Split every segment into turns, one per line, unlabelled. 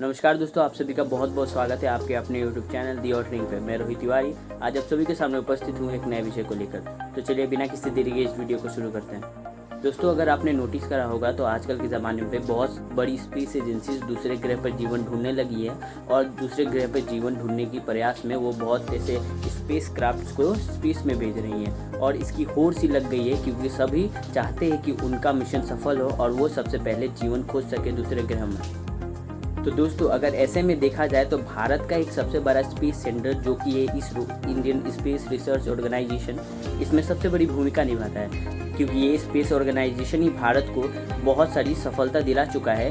नमस्कार दोस्तों, आप सभी का बहुत बहुत स्वागत है आपके अपने YouTube चैनल दी ऑटरिंग पे। मैं रोहित तिवारी आज आप सभी के सामने उपस्थित हूँ एक नए विषय को लेकर। तो चलिए बिना किसी देरी के इस वीडियो को शुरू करते हैं। दोस्तों, अगर आपने नोटिस करा होगा तो आजकल के ज़माने में बहुत बड़ी स्पेस एजेंसीज दूसरे ग्रह पर जीवन ढूंढने लगी है और दूसरे ग्रह पर जीवन ढूंढने की प्रयास में वो बहुत ऐसे स्पेस क्राफ्ट्स को स्पेस में भेज रही हैं और इसकी होड़ सी लग गई है क्योंकि सभी चाहते हैं कि उनका मिशन सफल हो और वो सबसे पहले जीवन खोज सके दूसरे ग्रह में। तो दोस्तों, अगर ऐसे में देखा जाए तो भारत का एक सबसे बड़ा स्पेस सेंटर जो कि है ISRO, Indian space research organisation, इसमें सबसे बड़ी भूमिका निभाता है क्योंकि ये स्पेस ऑर्गेनाइजेशन ही भारत को बहुत सारी सफलता दिला चुका है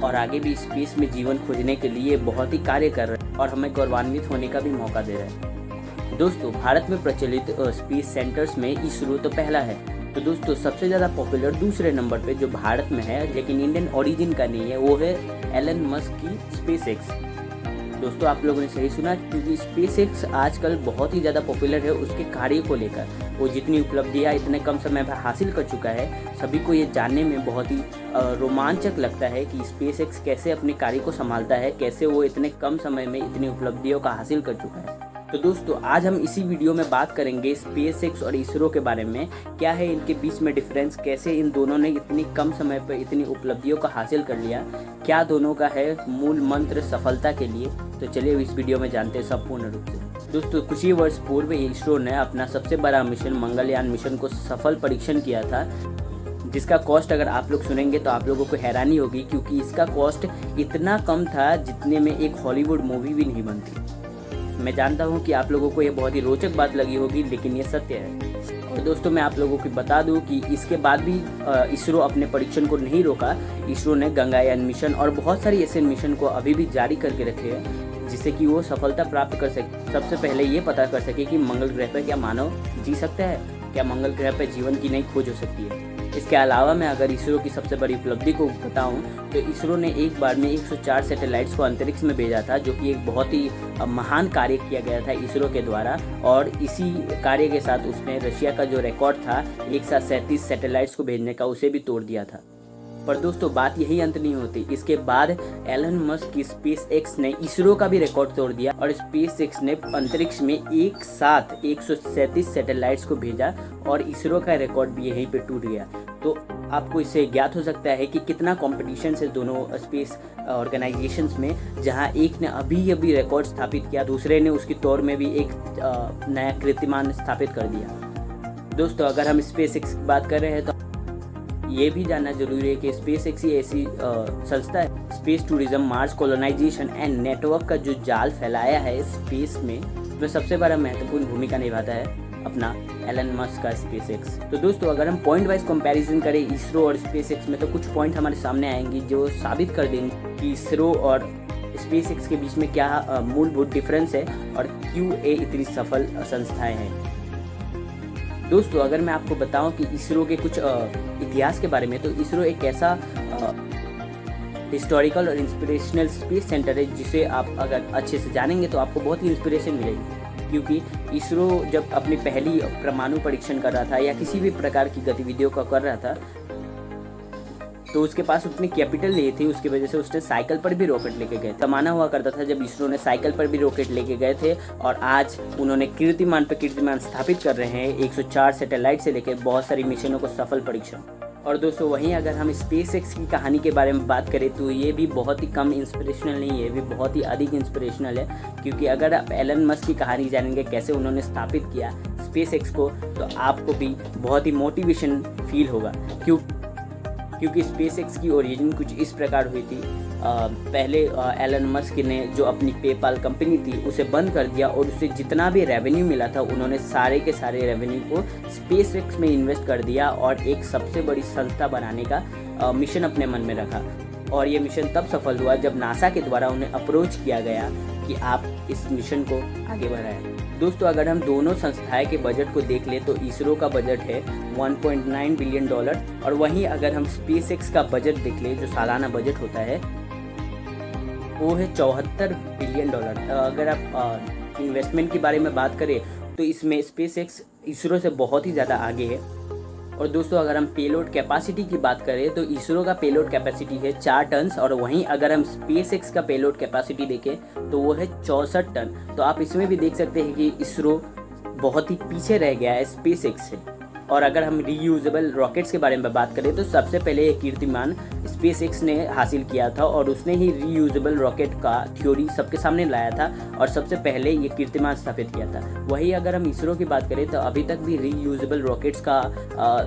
और आगे भी स्पेस में जीवन खोजने के लिए बहुत ही कार्य कर रहा है और हमें गौरवान्वित होने का भी मौका दे रहा है। दोस्तों, भारत में प्रचलित स्पेस सेंटर्स में इसरो तो पहला है। तो दोस्तों, सबसे ज़्यादा पॉपुलर दूसरे नंबर पे जो भारत में है लेकिन इंडियन ओरिजिन का नहीं है वो है एलन मस्क की स्पेसएक्स। दोस्तों, आप लोगों ने सही सुना क्योंकि स्पेसएक्स आजकल बहुत ही ज़्यादा पॉपुलर है उसके कार्य को लेकर। वो जितनी उपलब्धियाँ इतने कम समय में हासिल कर चुका है, सभी को ये जानने में बहुत ही रोमांचक लगता है कि स्पेसएक्स कैसे अपने कार्य को संभालता है, कैसे वो इतने कम समय में इतनी उपलब्धियों का हासिल कर चुका है। तो दोस्तों, आज हम इसी वीडियो में बात करेंगे स्पेसएक्स और इसरो के बारे में। क्या है इनके बीच में डिफरेंस, कैसे इन दोनों ने इतनी कम समय पर इतनी उपलब्धियों का हासिल कर लिया, क्या दोनों का है मूल मंत्र सफलता के लिए। तो चलिए इस वीडियो में जानते हैं संपूर्ण रूप से। दोस्तों, कुछ ही वर्ष पूर्व इसरो ने अपना सबसे बड़ा मिशन मंगलयान मिशन को सफल परीक्षण किया था, जिसका कॉस्ट अगर आप लोग सुनेंगे तो आप लोगों को हैरानी होगी क्योंकि इसका कॉस्ट इतना कम था जितने में एक हॉलीवुड मूवी भी नहीं बनती। मैं जानता हूं कि आप लोगों को ये बहुत ही रोचक बात लगी होगी लेकिन ये सत्य है। और दोस्तों, मैं आप लोगों को बता दूं कि इसके बाद भी इसरो अपने परीक्षण को नहीं रोका। इसरो ने गंगायान मिशन और बहुत सारी ऐसे मिशन को अभी भी जारी करके रखे हैं जिससे कि वो सफलता प्राप्त कर सके। सबसे पहले ये पता कर सके कि मंगल ग्रह पर क्या मानव जी सकता है, क्या मंगल ग्रह पर जीवन की नई खोज हो सकती है। इसके अलावा मैं अगर इसरो की सबसे बड़ी उपलब्धि को बताऊं तो इसरो ने एक बार में 104 सैटेलाइट्स को अंतरिक्ष में भेजा था, जो कि एक बहुत ही महान कार्य किया गया था इसरो के द्वारा। और इसी कार्य के साथ उसने रशिया का जो रिकॉर्ड था एक साथ 37 सैटेलाइट्स को भेजने का, उसे भी तोड़ दिया था। पर दोस्तों, बात यही अंत नहीं होती। इसके बाद एलन मस्क की स्पेसएक्स ने इसरो का भी रिकॉर्ड तोड़ दिया और स्पेसएक्स ने अंतरिक्ष में एक साथ 137 सैटेलाइट्स को भेजा और इसरो का रिकॉर्ड भी यहीं पे टूट गया। तो आपको इससे ज्ञात हो सकता है कि कितना कंपटीशन है दोनों स्पेस ऑर्गेनाइजेशंस में, जहां एक ने अभी रिकॉर्ड स्थापित किया, दूसरे ने उसकी तौर में भी एक नया कीर्तिमान स्थापित कर दिया। दोस्तों, अगर हम स्पेसएक्स की बात कर रहे हैं तो ये भी जानना जरूरी है कि स्पेसएक्स ही ऐसी संस्था है space tourism, Mars colonisation and network का जो जाल फैलाया है स्पेस में, उसमें सबसे बड़ा महत्वपूर्ण भूमिका निभाता है अपना एलन मस्क का स्पेसएक्स। तो दोस्तों, अगर हम पॉइंट वाइज कंपैरिजन करें इसरो और स्पेसएक्स में तो कुछ पॉइंट हमारे सामने आएंगे जो साबित कर देंगे कि इसरो और स्पेसएक्स के बीच में क्या मूलभूत डिफरेंस है और क्यों ये इतनी सफल संस्थाएं हैं। दोस्तों, अगर मैं आपको बताऊं कि इसरो के कुछ इतिहास के बारे में, तो इसरो एक ऐसा हिस्टोरिकल और इंस्पिरेशनल स्पेस सेंटर है जिसे आप अगर अच्छे से जानेंगे तो आपको बहुत ही इंस्पिरेशन मिलेगी। क्योंकि इसरो जब अपनी पहली परमाणु परीक्षण कर रहा था या किसी भी प्रकार की गतिविधियों का कर रहा था तो उसके पास उतनी कैपिटल नहीं थी, उसकी वजह से उसने साइकिल पर भी रॉकेट लेके गए। जमाना हुआ करता था जब इसरो ने साइकिल पर भी रॉकेट लेके गए थे और आज उन्होंने कीर्तिमान पर कीर्तिमान स्थापित कर रहे हैं, 104 सैटेलाइट से लेकर बहुत सारी मिशनों को सफल परीक्षण। और दोस्तों, वहीं अगर हम स्पेसएक्स की कहानी के बारे में बात करें तो ये भी बहुत ही कम इंस्पिरेशनल नहीं है, ये भी बहुत ही अधिक इंस्पिरेशनल है। क्योंकि अगर आप एलन मस्क की कहानी जानेंगे कैसे उन्होंने स्थापित किया स्पेसएक्स को तो आपको भी बहुत ही मोटिवेशन फील होगा। क्योंकि स्पेसएक्स की ओरिजिन कुछ इस प्रकार हुई थी। पहले एलन मस्क ने जो अपनी पेपाल कंपनी थी उसे बंद कर दिया और उससे जितना भी रेवेन्यू मिला था उन्होंने सारे के सारे रेवेन्यू को स्पेसएक्स में इन्वेस्ट कर दिया और एक सबसे बड़ी संस्था बनाने का मिशन अपने मन में रखा। और ये मिशन तब सफल हुआ जब नासा के द्वारा उन्हें अप्रोच किया गया कि आप इस मिशन को आगे बढ़ाएं। दोस्तों, अगर हम दोनों संस्थाएं के बजट को देख ले तो इसरो का बजट है $1.9 बिलियन और वहीं अगर हम स्पेसएक्स का बजट देख ले जो सालाना बजट होता है वो है $74 बिलियन। अगर आप इन्वेस्टमेंट के बारे में बात करें तो इसमें स्पेसएक्स इसरो से बहुत ही ज़्यादा आगे है। और दोस्तों अगर हम पेलोड कैपेसिटी की बात करें तो इसरो का पेलोड कैपेसिटी है 4 टन, और वहीं अगर हम SpaceX का पेलोड कैपेसिटी देखें तो वो है 64 टन। तो आप इसमें भी देख सकते हैं कि इसरो बहुत ही पीछे रह गया है SpaceX से। और अगर हम रीयूजेबल रॉकेट्स के बारे में बात करें तो सबसे पहले ये कीर्तिमान SpaceX ने हासिल किया था और उसने ही रीयूजेबल रॉकेट का थ्योरी सबके सामने लाया था और सबसे पहले ये कीर्तिमान स्थापित किया था। वहीं अगर हम इसरो की बात करें तो अभी तक भी रीयूजेबल रॉकेट्स का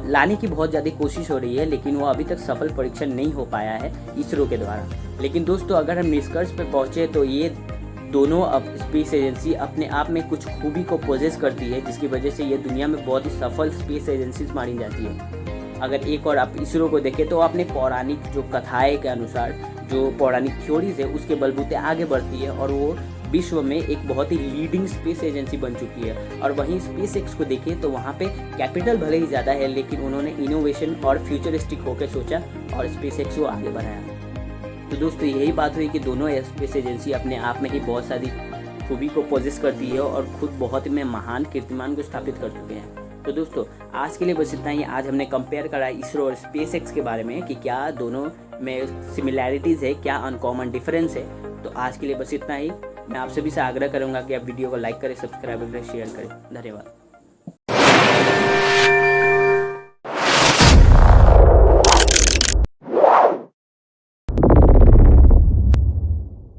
लाने की बहुत ज़्यादा कोशिश हो रही है, लेकिन वो अभी तक सफल परीक्षण नहीं हो पाया है इसरो के द्वारा। लेकिन दोस्तों अगर हम निष्कर्ष पर पहुँचे तो ये दोनों अब स्पेस एजेंसी अपने आप में कुछ खूबी को पोजेस करती है, जिसकी वजह से ये दुनिया में बहुत ही सफल स्पेस एजेंसीज मानी जाती है। अगर एक और आप इसरो को देखें तो अपने पौराणिक जो कथाएं के अनुसार, जो पौराणिक थ्योरीज है उसके बलबूते आगे बढ़ती है और वो विश्व में एक बहुत ही लीडिंग स्पेस एजेंसी बन चुकी है। और वहीं SpaceX को देखें तो वहाँ पे कैपिटल भले ही ज़्यादा है, लेकिन उन्होंने इनोवेशन और फ्यूचरिस्टिक होकर सोचा और SpaceX को आगे बढ़ाया। तो दोस्तों यही बात हुई कि दोनों स्पेस एजेंसी अपने आप में ही बहुत सारी खूबी को पोजेस करती है और खुद बहुत में महान कीर्तिमान को स्थापित कर चुके हैं। तो दोस्तों आज के लिए बस इतना ही। आज हमने कंपेयर करा इसरो और SpaceX के बारे में कि क्या दोनों में सिमिलैरिटीज़ है, क्या अनकॉमन डिफरेंस है। तो आज के लिए बस इतना ही। मैं आप सभी से आग्रह करूँगा कि आप वीडियो को लाइक करें, सब्सक्राइब करें, शेयर करें। धन्यवाद।